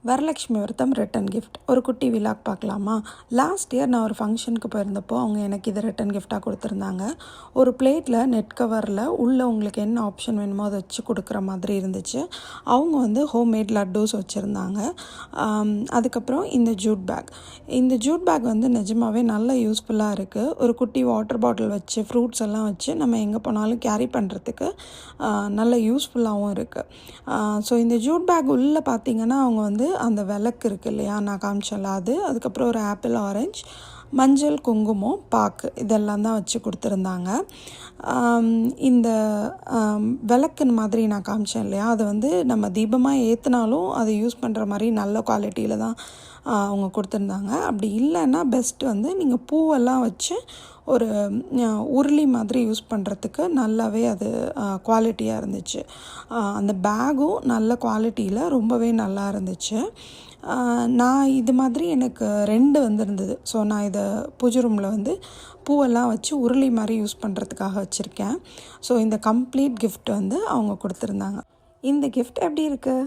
வரலட்சுமி விரதம் return gift ஒரு குட்டி விலாக் பார்க்கலாமா? லாஸ்ட் இயர் நான் ஒரு ஃபங்க்ஷனுக்கு போயிருந்தப்போ அவங்க எனக்கு இதை ரிட்டன் கிஃப்டாக கொடுத்துருந்தாங்க. ஒரு பிளேட்டில் நெட் கவரில் உள்ளே உங்களுக்கு என்ன ஆப்ஷன் வேணுமோ அதை வச்சு கொடுக்குற மாதிரி இருந்துச்சு. அவங்க வந்து ஹோம்மேட் லட்டூஸ் வச்சுருந்தாங்க. அதுக்கப்புறம் இந்த ஜூட் பேக் வந்து நிஜமாகவே நல்ல யூஸ்ஃபுல்லாக இருக்குது. ஒரு குட்டி வாட்டர் பாட்டில் வச்சு ஃப்ரூட்ஸ் எல்லாம் வச்சு நம்ம எங்கே போனாலும் கேரி பண்ணுறதுக்கு நல்ல யூஸ்ஃபுல்லாகவும் இருக்குது. ஸோ இந்த ஜூட் பேக் உள்ளே பார்த்திங்கன்னா அவங்க வந்து அந்த விளக்கு இருக்குது இல்லையா, நான் காமிச்சல அது, அதுக்கப்புறம் ஒரு ஆப்பிள் ஆரஞ்சு, மஞ்சள், குங்குமம், பாக்கு இதெல்லாம் தான் வச்சு கொடுத்துருந்தாங்க. இந்த விளக்குன்னு மாதிரி நான் காமிச்சேன் இல்லையா, அதை வந்து நம்ம தீபமாக ஏற்றினாலும் அதை யூஸ் பண்ணுற மாதிரி நல்ல குவாலிட்டியில் தான் அவங்க கொடுத்துருந்தாங்க. அப்படி இல்லைன்னா பெஸ்ட் வந்து நீங்கள் பூவெல்லாம் வச்சு ஒரு உருளி மாதிரி யூஸ் பண்ணுறதுக்கு நல்லாவே அது குவாலிட்டியாக இருந்துச்சு. அந்த பேகும் நல்ல குவாலிட்டியில் ரொம்பவே நல்லா இருந்துச்சு. நான் இது மாதிரி எனக்கு 2 வந்திருந்தது. ஸோ நான் இதை பூஜை ரூமில் வந்து பூவெல்லாம் வச்சு உருளி மாதிரி யூஸ் பண்ணுறதுக்காக வச்சுருக்கேன். ஸோ இந்த கம்ப்ளீட் கிஃப்ட் வந்து அவங்க கொடுத்துருந்தாங்க. இந்த கிஃப்ட் எப்படி இருக்குது?